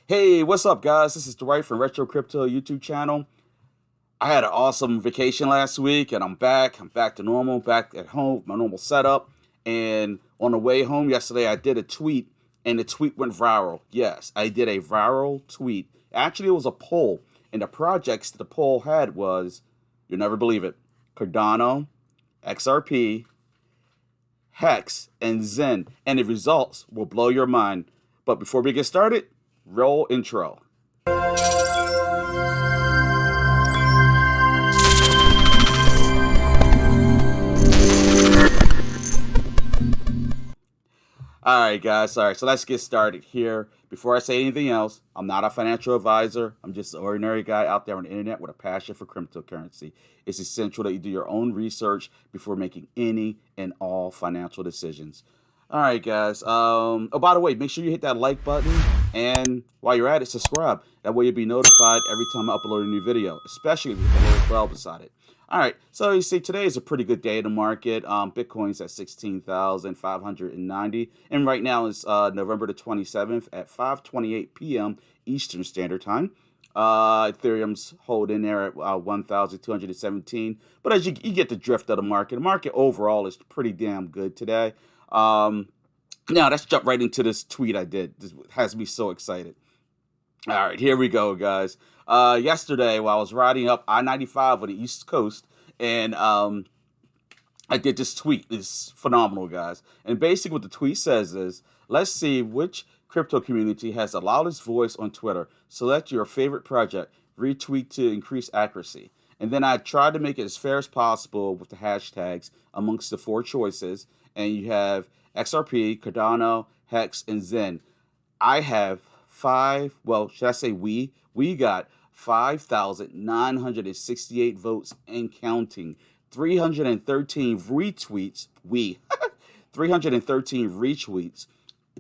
Hey, what's up, guys? This is Dwight from Retro Crypto YouTube channel. I had an awesome vacation last week, and I'm back. I'm back to normal, back at home, my normal setup. And on the way home yesterday, I did a tweet, and the tweet went viral. Yes, I did a viral tweet. Actually, it was a poll, and the projects the poll had was, you'll never believe it, Cardano, XRP, HEX, and XEN, and the results will blow your mind. But before we get started, roll intro. All right, guys. All right, so let's get started here. Before I say anything else, I'm not a financial advisor. I'm just an ordinary guy out there on the internet with a passion for cryptocurrency. It's essential that you do your own research before making any and all financial decisions. All right, guys. Oh, by the way, make sure you hit that like button, and while you're at it, subscribe. That way you'll be notified every time I upload a new video, especially if you hit the little bell beside it. All right, so you see, today is a pretty good day in the market. Bitcoin's at 16,590, and right now it's November the 27th at 5:28 p.m. Eastern Standard Time. Ethereum's holding there at 1,217. But as you get the drift of the market overall is pretty damn good today. Now let's jump right into this tweet I did. This has me so excited. All right, here we go, guys. Yesterday, while I was riding up I-95 on the East Coast, and I did this tweet. It's phenomenal, guys. And basically what the tweet says is, let's see which crypto community has the loudest voice on Twitter. Select your favorite project, retweet to increase accuracy. And then I tried to make it as fair as possible with the hashtags amongst the four choices. And you have XRP, Cardano, HEX, and XEN. I have should I say we got 5,968 votes and counting. 313 retweets, 313 retweets,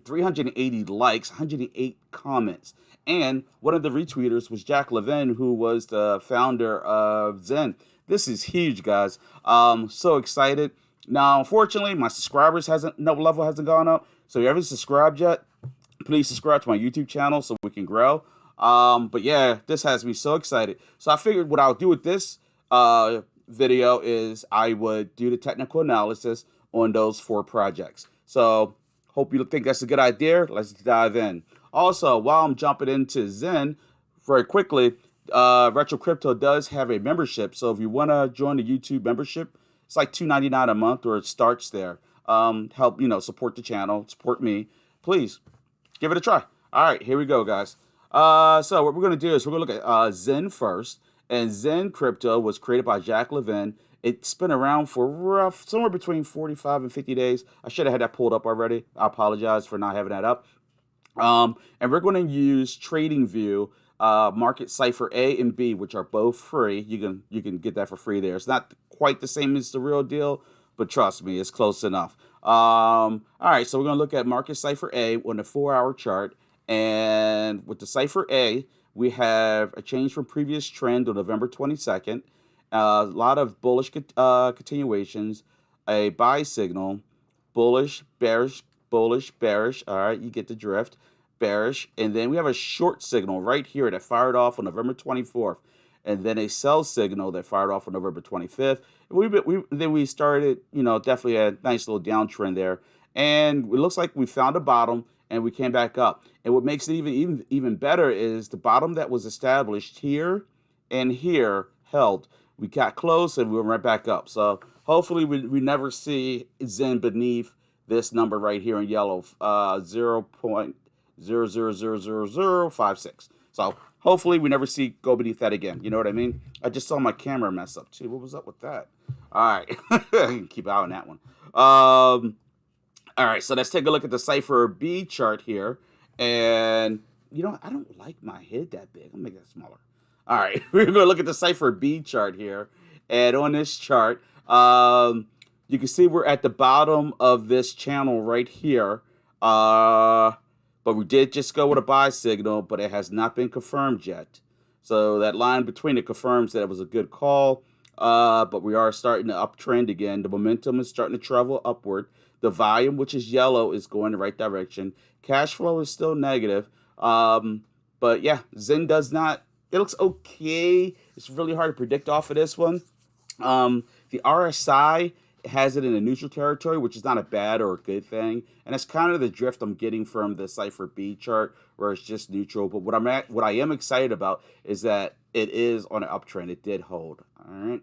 380 likes, 108 comments. And one of the retweeters was Jack Levin, who was the founder of XEN. This is huge, guys. So excited. Now, unfortunately, my subscribers level hasn't gone up. So if you haven't subscribed yet, please subscribe to my YouTube channel so we can grow. But yeah, this has me so excited. So I figured what I'll do with this video is I would do the technical analysis on those four projects. So hope you think that's a good idea. Let's dive in. Also, while I'm jumping into XEN, very quickly, Retro Crypto does have a membership. So if you want to join the YouTube membership, it's like $2.99 a month, or it starts there. Help, support the channel, support me. Please give it a try. All right, here we go, guys. So what we're going to do is we're going to look at XEN first. And XEN Crypto was created by Jack Levin. It's been around for somewhere between 45 and 50 days. I should have had that pulled up already. I apologize for not having that up. And we're going to use TradingView, Market Cipher A and B, which are both free. You can get that for free there. It's not quite the same as the real deal, but trust me, it's close enough. All right, so we're going to look at Market Cipher A on the 4-hour chart. And with the Cipher A, we have a change from previous trend on November 22nd. A lot of bullish continuations, a buy signal, bullish, bearish, bullish, bearish. All right, you get the drift. Bearish. And then we have a short signal right here that fired off on November 24th. And then a sell signal that fired off on November 25th. Then we started, definitely a nice little downtrend there. And it looks like we found a bottom and we came back up. And what makes it even better is the bottom that was established here and here held. We got close and we went right back up. So hopefully we never see XEN beneath this number right here in yellow, 0.000056. So hopefully we never go beneath that again. You know what I mean? I just saw my camera mess up too. What was up with that? All right. Keep an eye on that one. All right, so let's take a look at the Cipher B chart here. And, I don't like my head that big. I'll make that smaller. All right, we're going to look at the Cipher B chart here. And on this chart, you can see we're at the bottom of this channel right here. But we did just go with a buy signal, but it has not been confirmed yet. So that line between it confirms that it was a good call. But we are starting to uptrend again. The momentum is starting to travel upward. The volume, which is yellow, is going the right direction. Cash flow is still negative. But yeah, Zen does not. It looks okay. It's really hard to predict off of this one. The RSI has it in a neutral territory, which is not a bad or a good thing, and that's kind of the drift I'm getting from the Cipher B chart, where it's just neutral. But what I am excited about is that it is on an uptrend. It did hold. All right.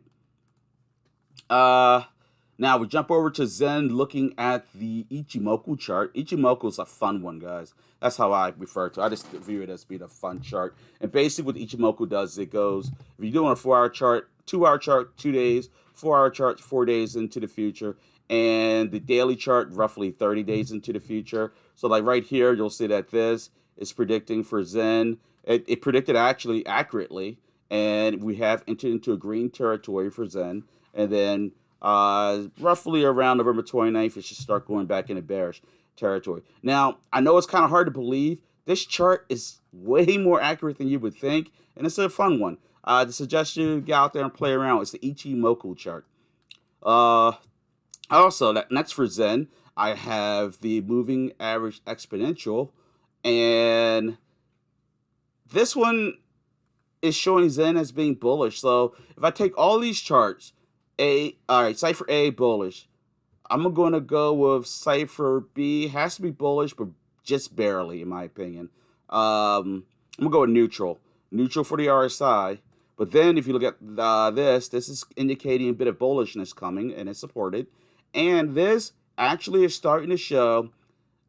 Now we jump over to Zen, looking at the Ichimoku chart. Ichimoku is a fun one, guys. That's how I refer to it. I just view it as being a fun chart. And basically what Ichimoku does, it goes, if you're doing a 4-hour chart, 2-hour chart, 2 days, 4-hour chart, 4 days into the future, and the daily chart, roughly 30 days into the future. So like right here, you'll see that this is predicting for Zen. It predicted actually accurately, and we have entered into a green territory for Zen. And then roughly around November 29th, it should start going back into bearish territory. Now, I know it's kind of hard to believe. This chart is way more accurate than you would think, and it's a fun one. I suggest you get out there and play around. It's the Ichimoku chart. Also, next for Zen, I have the moving average exponential, and this one is showing Zen as being bullish. So if I take all these charts, all right, Cipher A bullish. I'm going to go with Cipher B. Has to be bullish, but just barely, in my opinion. I'm going to go with neutral. Neutral for the RSI. But then if you look at this is indicating a bit of bullishness coming, and it's supported. And this actually is starting to show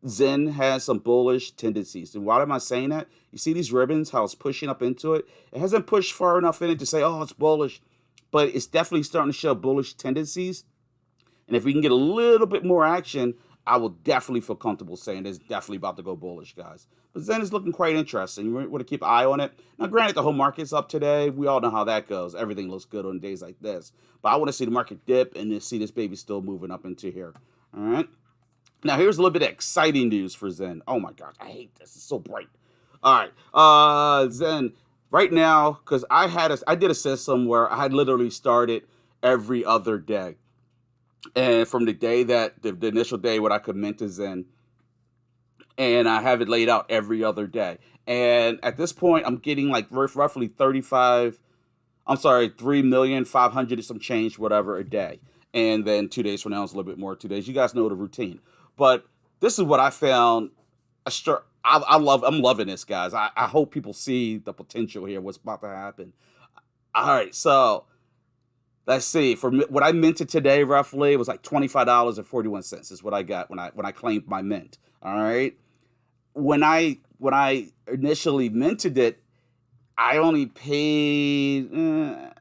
Zen has some bullish tendencies. And why am I saying that? You see these ribbons, how it's pushing up into it? It hasn't pushed far enough in it to say, oh, it's bullish. But it's definitely starting to show bullish tendencies. And if we can get a little bit more action, I will definitely feel comfortable saying it's definitely about to go bullish, guys. But Zen is looking quite interesting. You want to keep an eye on it. Now, granted, the whole market's up today. We all know how that goes. Everything looks good on days like this. But I want to see the market dip and then see this baby still moving up into here. All right. Now, here's a little bit of exciting news for Zen. Oh, my gosh. I hate this. It's so bright. All right. Zen, right now, because I did a system where I had literally started every other day. And from the day that the initial day when I could mint to Zen, and I have it laid out every other day. And at this point, I'm getting like roughly 3,500,000 and some change, whatever, a day. And then 2 days from now, it's a little bit more 2 days. You guys know the routine. But this is what I found. I'm loving this, guys. I hope people see the potential here, what's about to happen. All right, so let's see. For what I minted today, roughly, it was like $25.41 is what I got when I claimed my mint. All right. When I initially minted it, I only paid.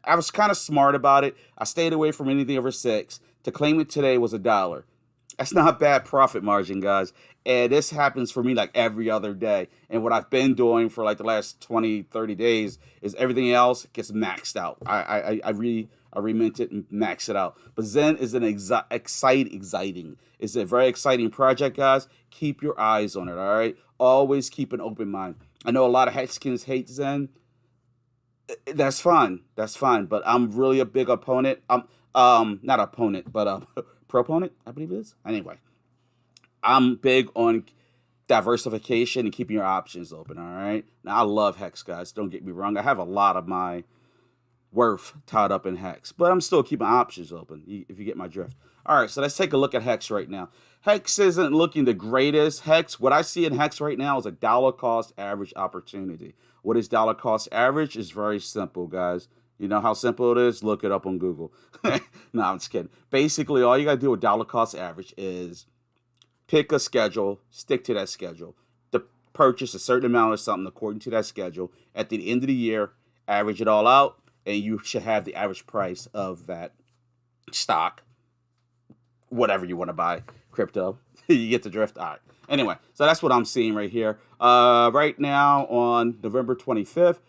I was kind of smart about it. I stayed away from anything over $6. To claim it today was $1. That's not bad profit margin, guys. And this happens for me like every other day. And what I've been doing for like the last 20, 30 days is everything else gets maxed out. I remint it and max it out. But Zen is an exciting. It's a very exciting project, guys. Keep your eyes on it, all right? Always keep an open mind. I know a lot of Hexkins hate Zen. That's fine. That's fine. But I'm really a big opponent. I'm not opponent, but proponent, I believe it is. Anyway, I'm big on diversification and keeping your options open, all right? Now, I love Hex, guys. Don't get me wrong. I have a lot of my worth tied up in Hex, but I'm still keeping options open, if you get my drift. All right, so let's take a look at Hex right now. Hex isn't looking the greatest. Hex, what I see in Hex right now is a dollar cost average opportunity. What is dollar cost average? It's very simple, guys. You know how simple it is? Look it up on Google. No, I'm just kidding. Basically, all you got to do with dollar cost average is pick a schedule, stick to that schedule, to purchase a certain amount of something according to that schedule. At the end of the year, average it all out, and you should have the average price of that stock, whatever you want to buy, crypto. You get the drift. All right. Anyway, so that's what I'm seeing right here. Right now on November 25th,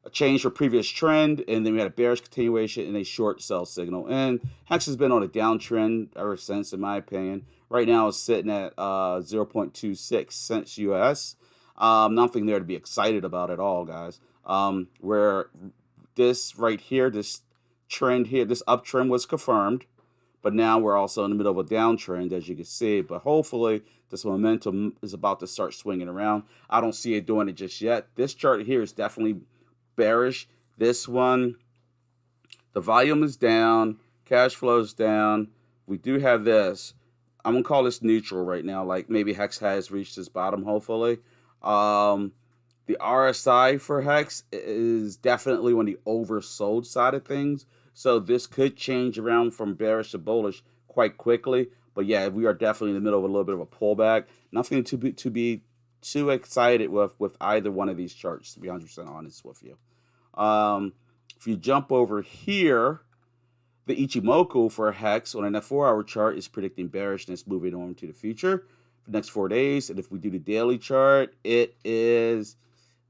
a change from previous trend, and then we had a bearish continuation and a short sell signal. And Hex has been on a downtrend ever since, in my opinion. Right now it's sitting at 0.26 cents US. Nothing there to be excited about at all, guys. Where this right here, this trend here, this uptrend was confirmed. But now we're also in the middle of a downtrend, as you can see. But hopefully This momentum is about to start swinging around. I don't see it doing it just yet. This chart here is definitely bearish. This one, the volume is down, cash flow is down. We do have this. I'm gonna call this neutral right now. Like maybe HEX has reached its bottom, hopefully. The RSI for HEX is definitely on the oversold side of things. So this could change around from bearish to bullish quite quickly. But yeah, we are definitely in the middle of a little bit of a pullback. Nothing to be too excited with either one of these charts, to be 100% honest with you. If you jump over here, the Ichimoku for HEX on a 4-hour chart is predicting bearishness moving on to the future for the next 4 days. And if we do the daily chart,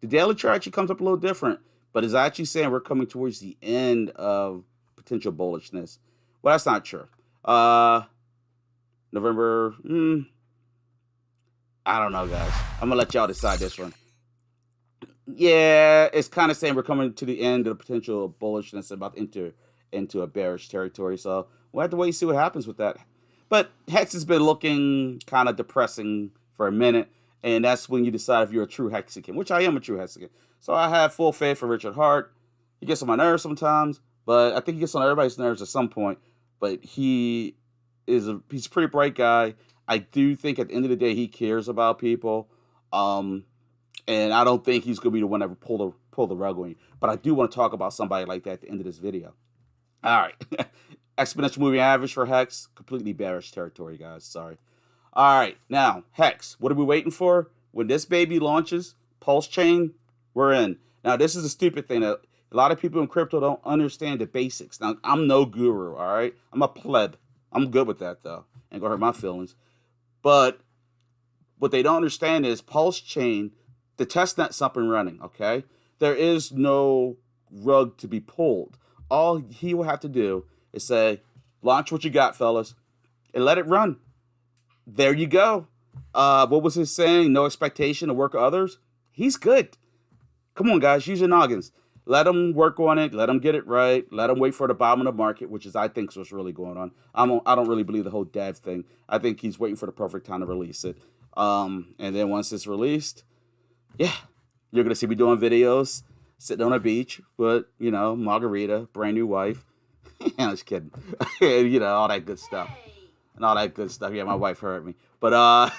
the daily chart actually comes up a little different, but it's actually saying we're coming towards the end of potential bullishness. Well, that's not true. November, I don't know, guys. I'm going to let y'all decide this one. Yeah, it's kind of saying we're coming to the end of the potential bullishness about to enter into a bearish territory. So we'll have to wait and see what happens with that. But HEX has been looking kind of depressing for a minute. And that's when you decide if you're a true Hexican, which I am a true Hexican. So I have full faith in Richard Hart. He gets on my nerves sometimes, but I think he gets on everybody's nerves at some point. But he's a pretty bright guy. I do think at the end of the day, he cares about people. And I don't think he's going to be the one that will pull the rug on you. But I do want to talk about somebody like that at the end of this video. All right. Exponential moving average for HEX. Completely bearish territory, guys. Sorry. All right, now, HEX, what are we waiting for? When this baby launches, Pulsechain, we're in. Now, this is a stupid thing that a lot of people in crypto don't understand the basics. Now, I'm no guru, all right? I'm a pleb. I'm good with that, though. Ain't gonna hurt my feelings. But what they don't understand is Pulsechain, the testnet's up and running, okay? There is no rug to be pulled. All he will have to do is say, launch what you got, fellas, and let it run. There you go. What was his saying? No expectation to work with others. He's good. Come on, guys. Use your noggins. Let him work on it. Let him get it right. Let him wait for the bottom of the market, which is, I think, is what's really going on. I don't really believe the whole dev thing. I think he's waiting for the perfect time to release it. And then once it's released, yeah, you're going to see me doing videos, sitting on a beach with, margarita, brand new wife. I'm just kidding. All that good stuff. And all that good stuff. Yeah, my wife heard me. But, all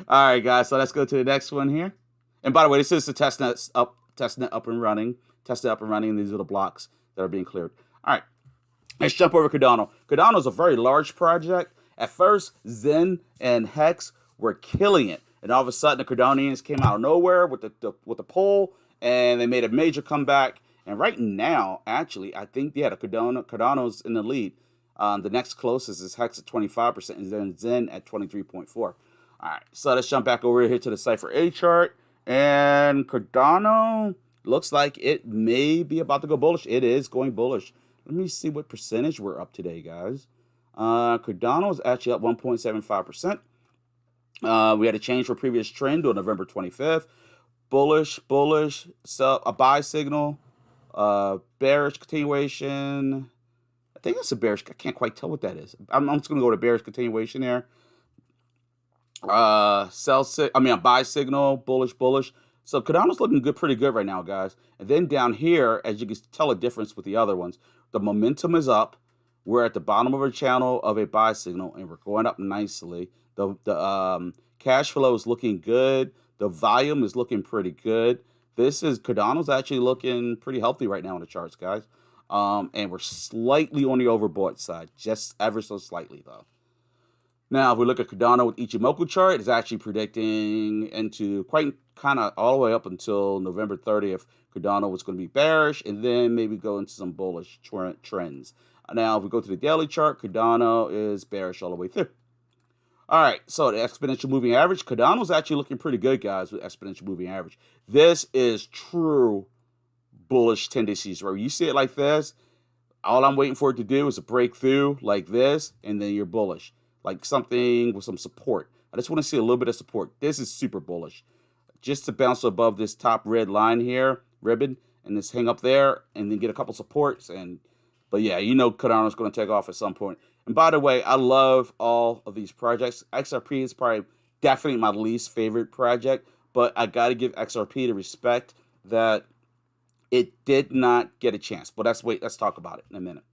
right, guys. So let's go to the next one here. And by the way, this is the testnet up and running. Testnet up and running. These are the blocks that are being cleared. All right. Let's jump over Cardano. Cardano is a very large project. At first, XEN and HEX were killing it. And all of a sudden, the Cardanians came out of nowhere with the poll, and they made a major comeback. And right now, actually, I think, the Cardano's in the lead. The next closest is HEX at 25%, and then XEN at 23.4. All right, so let's jump back over here to the Cypher A chart. And Cardano looks like it may be about to go bullish. It is going bullish. Let me see what percentage we're up today, guys. Cardano is actually up 1.75%. We had a change for previous trend on November 25th. Bullish, so a buy signal, bearish continuation. I think it's a bearish. I can't quite tell what that is. I'm just going to go to bearish continuation there. A buy signal, bullish. So Cardano's looking good, pretty good right now, guys. And then down here, as you can tell a difference with the other ones, the momentum is up. We're at the bottom of a channel of a buy signal, and we're going up nicely. The cash flow is looking good. The volume is looking pretty good. Cardano's actually looking pretty healthy right now on the charts, guys. And we're slightly on the overbought side, just ever so slightly, though. Now, if we look at Cardano with Ichimoku chart, it's actually predicting into quite kind of all the way up until November 30th. Cardano was going to be bearish and then maybe go into some bullish trends. Now, if we go to the daily chart, Cardano is bearish all the way through. All right, so the exponential moving average, Cardano's actually looking pretty good, guys, with exponential moving average. This is true bullish tendencies, where you see it like this. All I'm waiting for it to do is a breakthrough like this, and then you're bullish, like something with some support. I just want to see a little bit of support. This is super bullish. Just to bounce above this top red line here, ribbon, and just hang up there, and then get a couple supports. But yeah, Cardano's going to take off at some point. And by the way, I love all of these projects. XRP is probably definitely my least favorite project, but I got to give XRP the respect that it did not get a chance. But let's talk about it in a minute.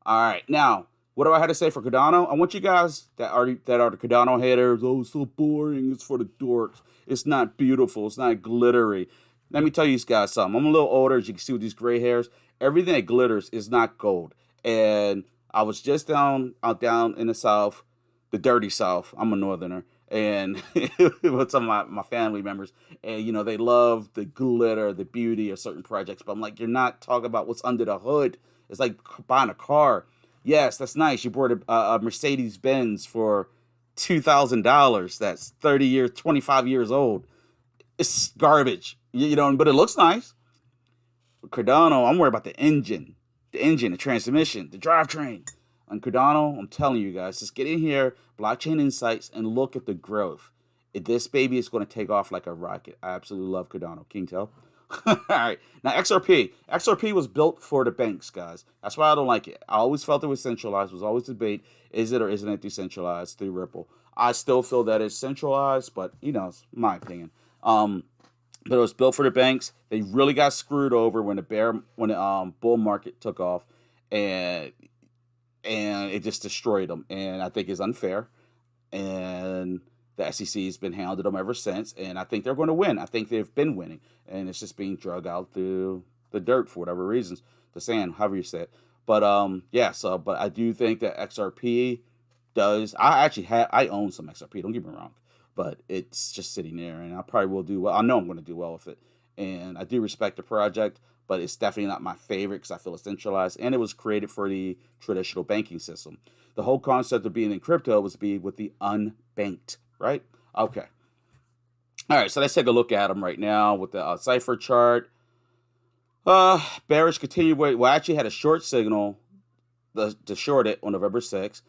All right, now what do I have to say for Cardano? I want you guys that are the Cardano haters. Oh, it's so boring. It's for the dorks. It's not beautiful. It's not glittery. Let me tell you guys something. I'm a little older, as you can see with these gray hairs. Everything that glitters is not gold. And I was just down in the South, the dirty South. I'm a northerner, and with some of my family members, and they love the glitter, the beauty of certain projects. But I'm like, you're not talking about what's under the hood. It's like buying a car. Yes, that's nice. You bought a Mercedes Benz for $2,000. That's 30 years, 25 years old. It's garbage, but it looks nice. With Cardano, I'm worried about the engine, the transmission, the drivetrain. On Cardano, I'm telling you guys, just get in here, blockchain insights, and look at the growth. This baby is going to take off like a rocket. I absolutely love Cardano. Can you tell? All right. Now, XRP. XRP was built for the banks, guys. That's why I don't like it. I always felt it was centralized. It was always debate, is it or isn't it decentralized through Ripple? I still feel that it's centralized, but, it's my opinion. But it was built for the banks. They really got screwed over when the bull market took off, and it just destroyed them. And I think it's unfair. And the SEC has been hounding them ever since, and I think they're going to win. I think they've been winning, and it's just being drug out through the dirt for whatever reasons, the sand, however you say it. But but I do think that XRP does. I own some XRP. Don't get me wrong, but it's just sitting there, and I probably will do well. I know I'm going to do well with it, and I do respect the project, but it's definitely not my favorite because I feel it's centralized, and it was created for the traditional banking system. The whole concept of being in crypto was to be with the unbanked, right? Okay. All right, so let's take a look at them right now with the cipher chart. Bearish continuation. Well, I actually had a short signal to short it on November 6th.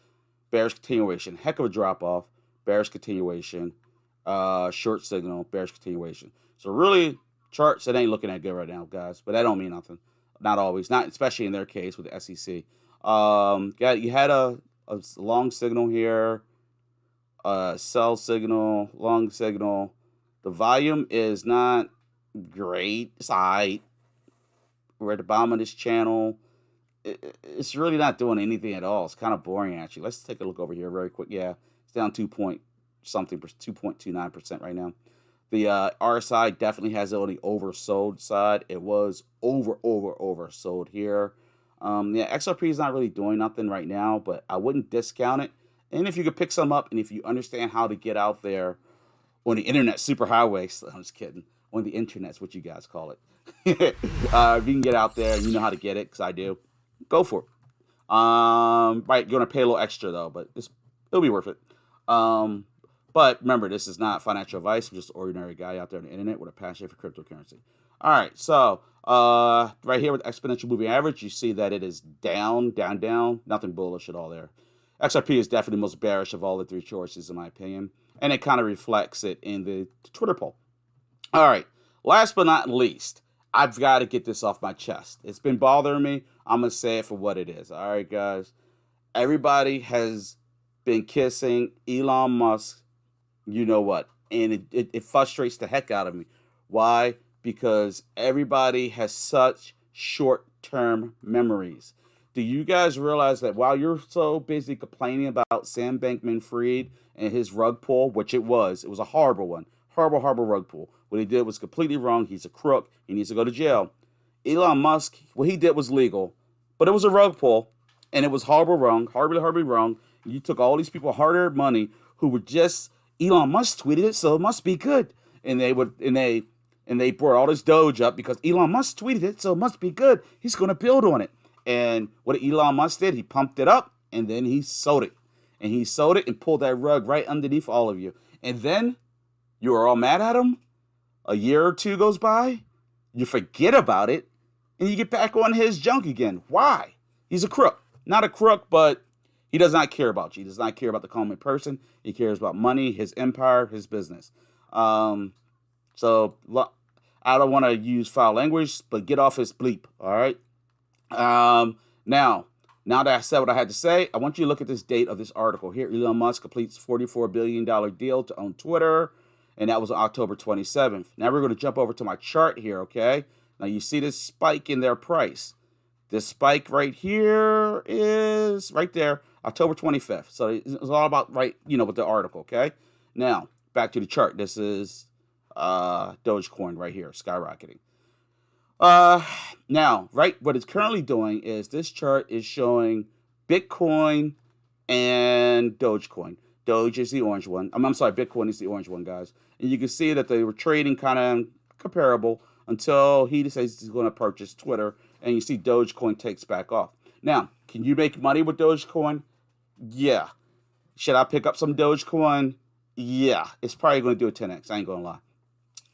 Bearish continuation. Heck of a drop off. Bearish continuation. Short signal. Bearish continuation. So really, charts, it ain't looking that good right now, guys. But that don't mean nothing. Not always. Not especially in their case with the SEC. You had a long signal here. Sell signal. Long signal. The volume is not great. It's all right. We're at the bottom of this channel. It's really not doing anything at all. It's kind of boring, actually. Let's take a look over here very quick. Yeah, it's down 2.29% right now. The RSI definitely has it on the oversold side. It was oversold here. XRP is not really doing nothing right now, but I wouldn't discount it. And if you could pick some up, and if you understand how to get out there on the internet superhighway, I'm just kidding. On the internet's what you guys call it. If you can get out there and you know how to get it, because I do, go for it. Right, you're gonna pay a little extra though, but it'll be worth it. But remember, this is not financial advice. I'm just an ordinary guy out there on the internet with a passion for cryptocurrency. All right, so right here with exponential moving average, you see that it is down, nothing bullish at all there. XRP is definitely the most bearish of all the three choices, in my opinion, and it kind of reflects it in the Twitter poll. All right, last but not least, I've got to get this off my chest. It's been bothering me. I'm going to say it for what it is. All right, guys. Everybody has been kissing Elon Musk, you know what, and it frustrates the heck out of me. Why? Because everybody has such short-term memories. Do you guys realize that while you're so busy complaining about Sam Bankman-Fried and his rug pull, which it was a horrible one, horrible rug pull. What he did was completely wrong. He's a crook. He needs to go to jail. Elon Musk, what he did was legal, but it was a rug pull, and it was horribly wrong. You took all these people hard-earned money who were just Elon Musk tweeted it, so it must be good, and they brought all this Doge up because Elon Musk tweeted it, so it must be good. He's going to build on it. And what Elon Musk did, he pumped it up, and then he sold it. And he sold it and pulled that rug right underneath all of you. And then you are all mad at him. A year or two goes by. You forget about it. And you get back on his junk again. Why? He's a crook. Not a crook, but he does not care about you. He does not care about the common person. He cares about money, his empire, his business. So I don't want to use foul language, but get off his bleep. All right. Now, Now that I said what I had to say, I want you to look at this date of this article here. Elon Musk completes $44 billion deal to own Twitter, and that was on October 27th. Now we're going to jump over to my chart here, okay? Now you see this spike in their price. This spike right here is right there, October 25th. So it's all about right, with the article, okay? Now, back to the chart. This is Dogecoin right here, skyrocketing. Now, right, what it's currently doing is this chart is showing Bitcoin and Dogecoin. Doge is the orange one. I'm sorry, Bitcoin is the orange one, guys. And you can see that they were trading kind of comparable until he decides he's going to purchase Twitter, and you see Dogecoin takes back off. Now, can you make money with Dogecoin? Yeah. Should I pick up some Dogecoin? Yeah. It's probably going to do a 10x. I ain't going to lie.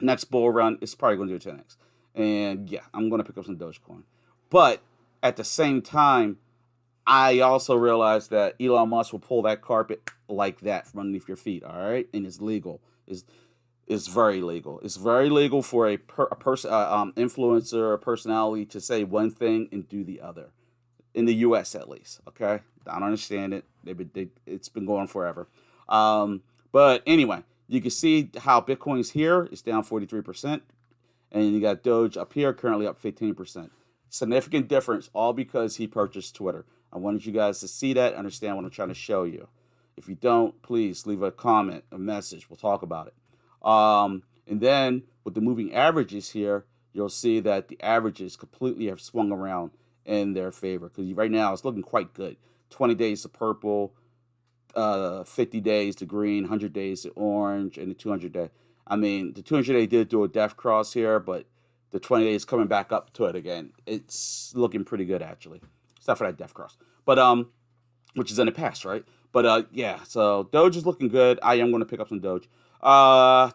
Next bull run, it's probably going to do a 10x. And yeah, I'm going to pick up some Dogecoin. But at the same time, I also realized that Elon Musk will pull that carpet like that from underneath your feet, all right? And it's legal. It's very legal. It's very legal for a person, influencer, or personality to say one thing and do the other. In the U.S. at least, okay? I don't understand it. It's been going forever. But anyway, you can see how Bitcoin's here. It's down 43%. And you got Doge up here, currently up 15%. Significant difference, all because he purchased Twitter. I wanted you guys to see that, understand what I'm trying to show you. If you don't, please leave a comment, a message. We'll talk about it. And then with the moving averages here, you'll see that the averages completely have swung around in their favor. Because right now it's looking quite good. 20 days to purple, 50 days to green, 100 days to orange, and the 200-day. I mean, the 200-day did do a death cross here, but the 20 days coming back up to it again. It's looking pretty good, actually. Except for that death cross. But, which is in the past, right? But, yeah, so Doge is looking good. I am going to pick up some Doge. Now,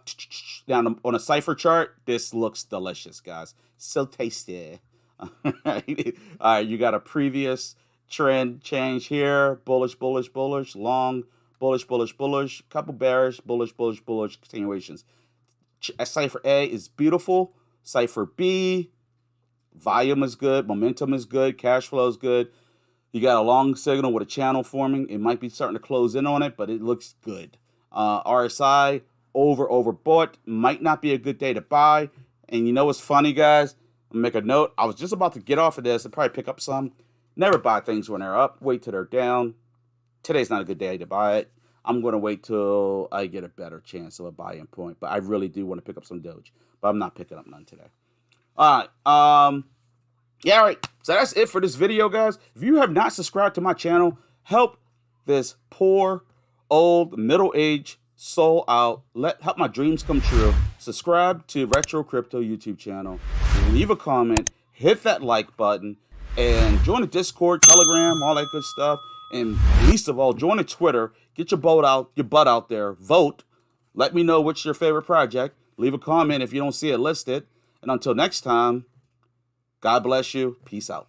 on a cipher chart, this looks delicious, guys. So tasty. All right, you got a previous trend change here. Bullish, bullish, bullish. Long, bullish, bullish, bullish. Couple bearish, bullish, bullish, bullish continuations. Cipher A is beautiful. Cipher B, volume is good. Momentum is good. Cash flow is good. You got a long signal with a channel forming. It might be starting to close in on it, but it looks good. RSI, overbought. Might not be a good day to buy. And you know what's funny, guys? I'll make a note. I was just about to get off of this and probably pick up some. Never buy things when they're up. Wait till they're down. Today's not a good day to buy it. I'm going to wait till I get a better chance of a buy-in point. But I really do want to pick up some Doge. But I'm not picking up none today. All right. Yeah, all right. So that's it for this video, guys. If you have not subscribed to my channel, help this poor, old, middle-aged soul out. Help my dreams come true. Subscribe to Retro Crypto YouTube channel. Leave a comment. Hit that like button. And join the Discord, Telegram, all that good stuff. And least of all, join the Twitter. Get your butt out there. Vote. Let me know what's your favorite project. Leave a comment if you don't see it listed. And until next time, God bless you. Peace out.